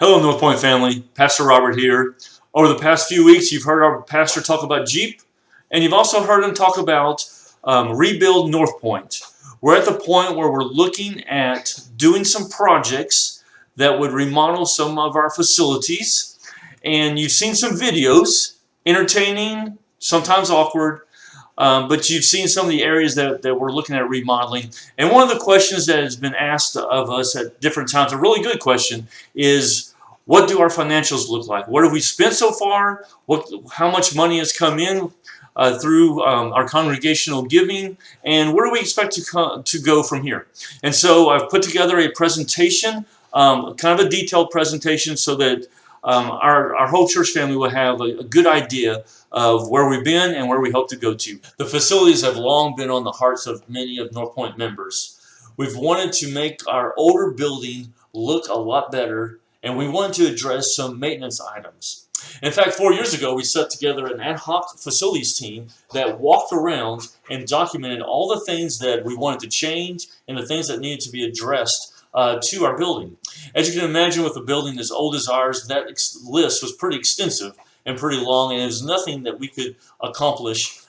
Hello, North Point family. Pastor Robert here. Over the past few weeks, you've heard our pastor talk about Jeep, and you've also heard him talk about Rebuild North Point. We're at the point where we're looking at doing some projects that would remodel some of our facilities. And you've seen some videos, entertaining, sometimes awkward, but you've seen some of the areas that we're looking at remodeling. And one of the questions that has been asked of us at different times, a really good question, is what do our financials look like? What have we spent so far? How much money has come in through our congregational giving? And where do we expect to go from here? And so I've put together a presentation, kind of a detailed presentation, so that our whole church family will have a good idea of where we've been and where we hope to go to. The facilities have long been on the hearts of many of North Point members. We've wanted to make our older building look a lot better, and we wanted to address some maintenance items. In fact, 4 years ago, we set together an ad hoc facilities team that walked around and documented all the things that we wanted to change and the things that needed to be addressed to our building. As you can imagine, with a building as old as ours, that list was pretty extensive and pretty long, and it was nothing that we could accomplish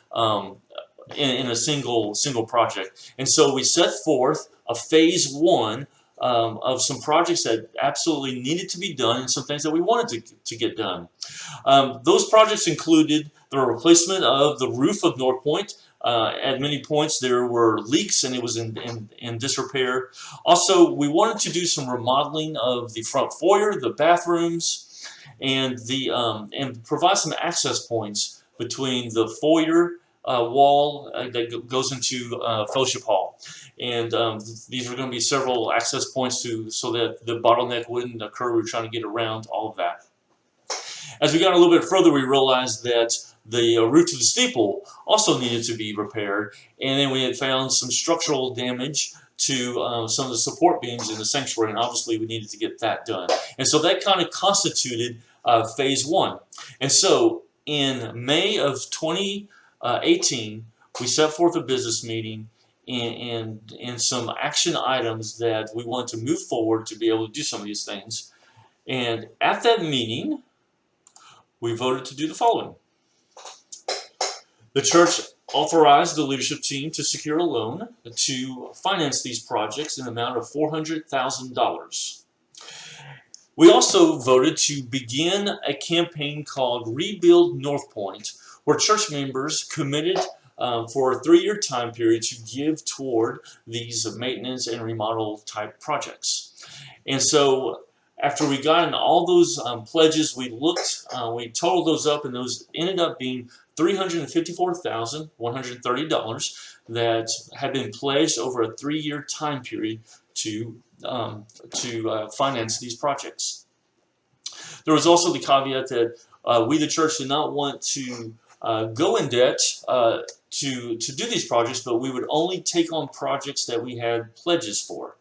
in a single project. And so we set forth a phase one of some projects that absolutely needed to be done and some things that we wanted to get done. Those projects included the replacement of the roof of North Point. At many points there were leaks and it was in disrepair. Also, we wanted to do some remodeling of the front foyer, the bathrooms, and and provide some access points between the foyer wall that goes into Fellowship Hall. And these were going to be several access points so that the bottleneck wouldn't occur. We were trying to get around all of that. As we got a little bit further, we realized that the roof to the steeple also needed to be repaired, and then we had found some structural damage to some of the support beams in the sanctuary, and obviously we needed to get that done. And so that kind of constituted phase one. And so in May of 2018, we set forth a business meeting and some action items that we want to move forward to be able to do some of these things. And at that meeting, we voted to do the following. The church authorized the leadership team to secure a loan to finance these projects in the amount of $400,000. We also voted to begin a campaign called Rebuild North Point, where church members committed for a 3-year time period to give toward these maintenance and remodel type projects. And so after we got in all those pledges, we totaled those up, and those ended up being $354,130 that had been pledged over a 3-year time period to finance these projects. There was also the caveat that we, the church, did not want to go in debt to do these projects, but we would only take on projects that we had pledges for.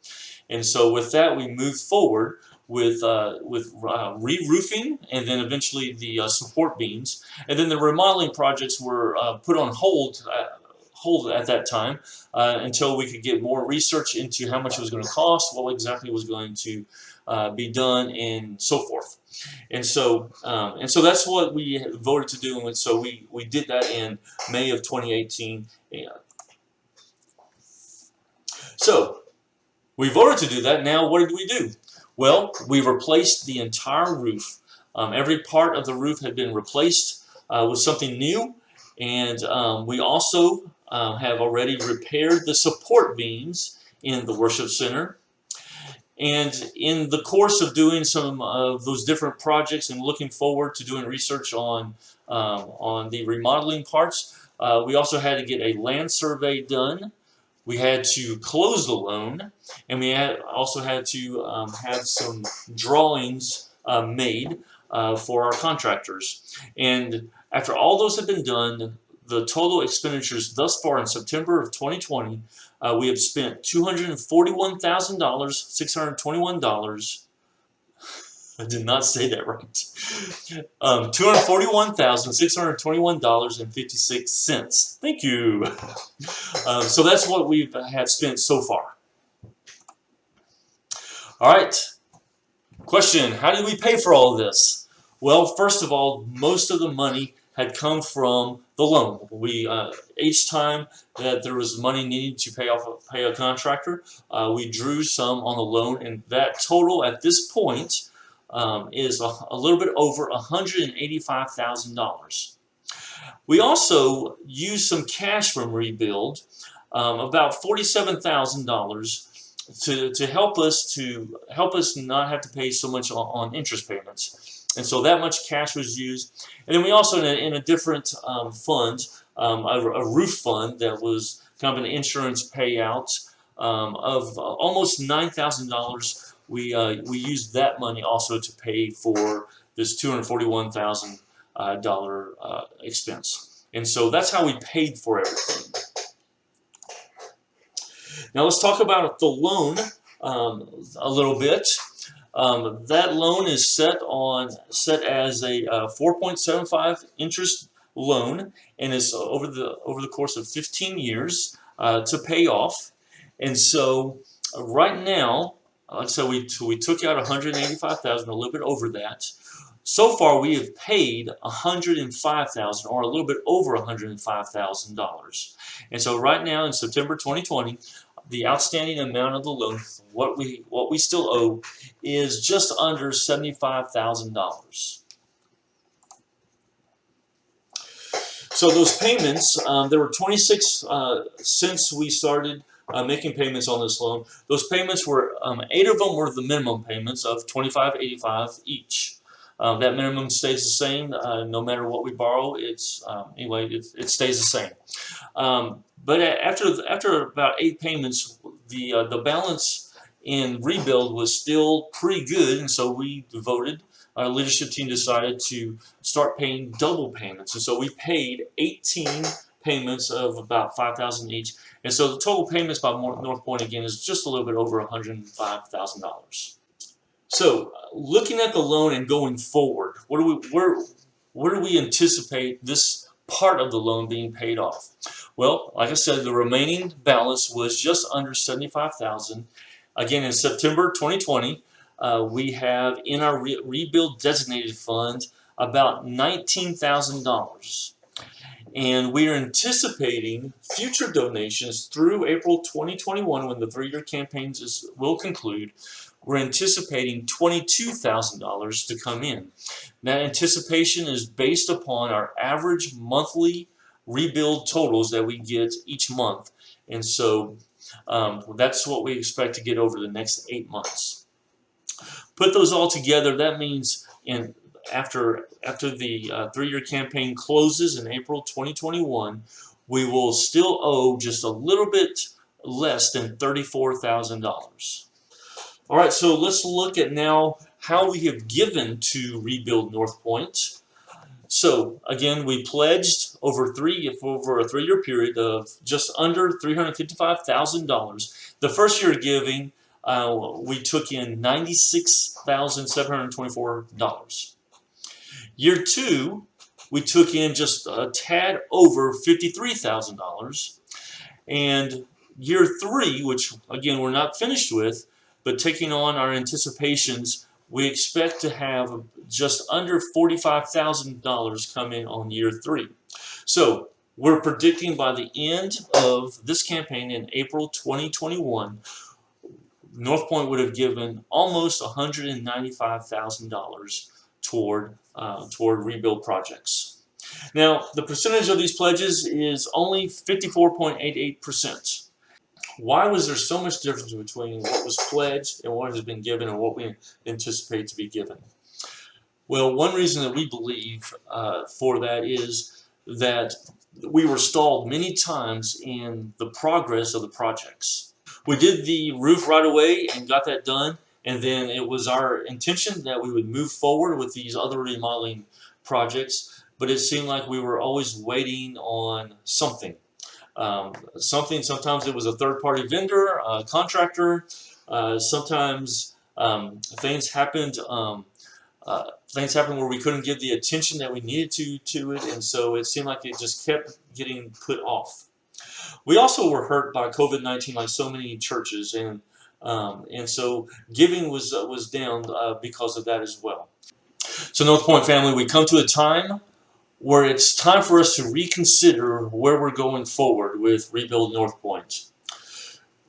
And so with that, we moved forward with re-roofing, and then eventually the support beams, and then the remodeling projects were put on hold at that time until we could get more research into how much it was going to cost, what exactly was going to be done, and so forth. And so that's what we voted to do, and so we did that in May of 2018. So we voted to do that. Now what did we do? Well, we replaced the entire roof. Every part of the roof had been replaced with something new, and we also have already repaired the support beams in the worship center. And in the course of doing some of those different projects and looking forward to doing research on the remodeling parts, we also had to get a land survey done. We had to close the loan, and we also had to have some drawings made for our contractors. And after all those had been done, the total expenditures thus far in September of 2020, we have spent $241,621. I did not say that right. $241,621.56. Thank you. So that's what we've had spent so far. All right. Question, how did we pay for all of this? Well, first of all, most of the money had come from the loan. We each time that there was money needed to pay a contractor, we drew some on the loan, and that total at this point is a little bit over $185,000. We also used some cash from Rebuild, about $47,000 to help us not have to pay so much on interest payments, and so that much cash was used. And then we also in a different fund, a roof fund that was kind of an insurance payout of almost $9,000. We used that money also to pay for this $241,000 expense, and so that's how we paid for everything. Now let's talk about the loan a little bit. That loan is set as a 4.75 interest loan, and is over the course of 15 years to pay off. And so right now, so we took out 185,000, a little bit over that. So far, we have paid 105,000, or a little bit over $105,000. And so right now in September 2020, the outstanding amount of the loan, what we still owe, is just under $75,000. So those payments, there were 26 since we started making payments on this loan. Those payments were 8 of them were the minimum payments of $25.85 each. That minimum stays the same no matter what we borrow. It's anyway, it stays the same. But after about 8 payments, the balance in Rebuild was still pretty good, and so our leadership team decided to start paying double payments, and so we paid 18 payments of about $5,000 each, and so the total payments by North Pointe again is just a little bit over $105,000. So, looking at the loan and going forward, where do we anticipate this part of the loan being paid off? Well, like I said, the remaining balance was just under $75,000. Again, in September 2020, we have in our Rebuild designated fund about $19,000. And we are anticipating future donations through April 2021, when the 3-year campaigns will conclude. We're anticipating $22,000 to come in. That anticipation is based upon our average monthly Rebuild totals that we get each month. And so that's what we expect to get over the next 8 months. Put those all together, that means after the 3-year campaign closes in April 2021, we will still owe just a little bit less than $34,000. All right, so let's look at now how we have given to Rebuild North Pointe. So again, we pledged over a 3-year period of just under $355,000. The first year of giving, we took in $96,724. Year 2, we took in just a tad over $53,000. And year 3, which again we're not finished with, but taking on our anticipations, we expect to have just under $45,000 come in on year 3. So we're predicting by the end of this campaign in April 2021, North Pointe would have given almost $195,000 toward Rebuild projects. Now, the percentage of these pledges is only 54.88%. Why was there so much difference between what was pledged and what has been given and what we anticipate to be given? Well, one reason that we believe for that is that we were stalled many times in the progress of the projects. We did the roof right away and got that done, and then it was our intention that we would move forward with these other remodeling projects, but it seemed like we were always waiting on something. Sometimes it was a third-party vendor, a contractor. Sometimes things happened where we couldn't give the attention that we needed to it, and so it seemed like it just kept getting put off. We also were hurt by COVID-19 like so many churches, and And so giving was down because of that as well. So North Point family, we come to a time where it's time for us to reconsider where we're going forward with Rebuild North Point.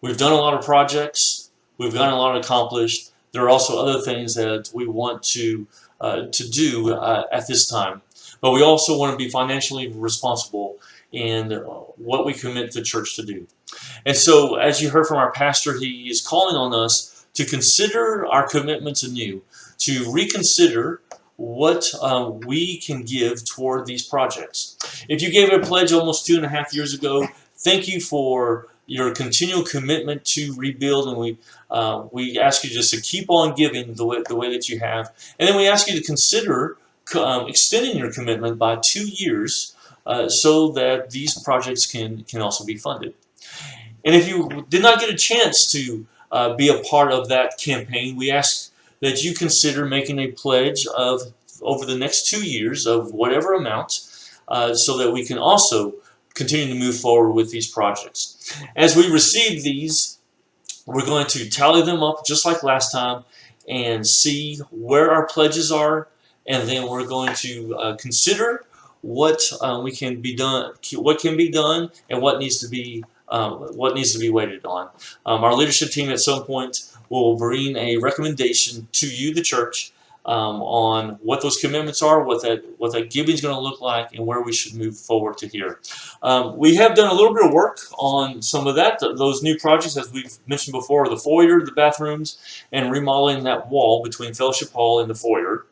We've done a lot of projects. We've gotten a lot accomplished. There are also other things that we want to do at this time. But we also want to be financially responsible in what we commit the church to do. And so, as you heard from our pastor, he is calling on us to consider our commitments anew, to reconsider what we can give toward these projects. If you gave a pledge almost 2.5 years ago, thank you for your continual commitment to rebuild, and we ask you just to keep on giving the way that you have, and then we ask you to consider extending your commitment by 2 years so that these projects can also be funded. And if you did not get a chance to be a part of that campaign, we ask that you consider making a pledge of over the next 2 years of whatever amount so that we can also continue to move forward with these projects. As we receive these, we're going to tally them up just like last time and see where our pledges are, and then we're going to consider what can be done, and what needs to be waited on. Our leadership team at some point will bring a recommendation to you, the church, on what those commitments are, what that giving is going to look like, and where we should move forward to here. We have done a little bit of work on some of that. Those new projects, as we've mentioned before, the foyer, the bathrooms, and remodeling that wall between Fellowship Hall and the foyer.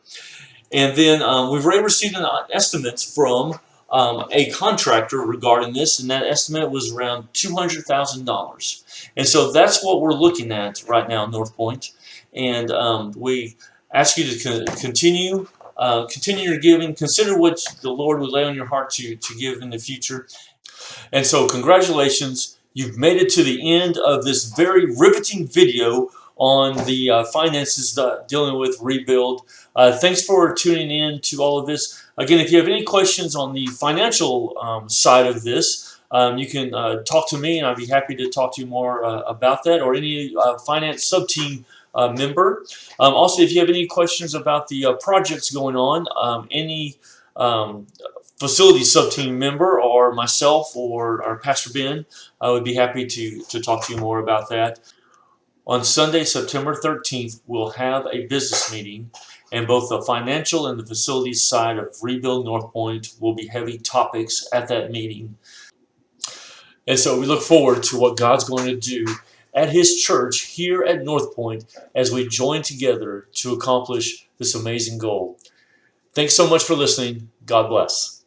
And then we've already received an estimate from a contractor regarding this, and that estimate was around $200,000. And so that's what we're looking at right now in North Point. And we ask you to continue your giving. Consider what the Lord would lay on your heart to give in the future. And so congratulations, you've made it to the end of this very riveting video on the finances dealing with rebuild. Thanks for tuning in to all of this. Again, if you have any questions on the financial side of this, you can talk to me, and I'd be happy to talk to you more about that, or any finance sub-team member. Also, if you have any questions about the projects going on, any facility sub-team member, or myself, or our Pastor Ben, I would be happy to talk to you more about that. On Sunday, September 13th, we'll have a business meeting, and both the financial and the facilities side of Rebuild North Point will be heavy topics at that meeting. And so we look forward to what God's going to do at His church here at North Point as we join together to accomplish this amazing goal. Thanks so much for listening. God bless.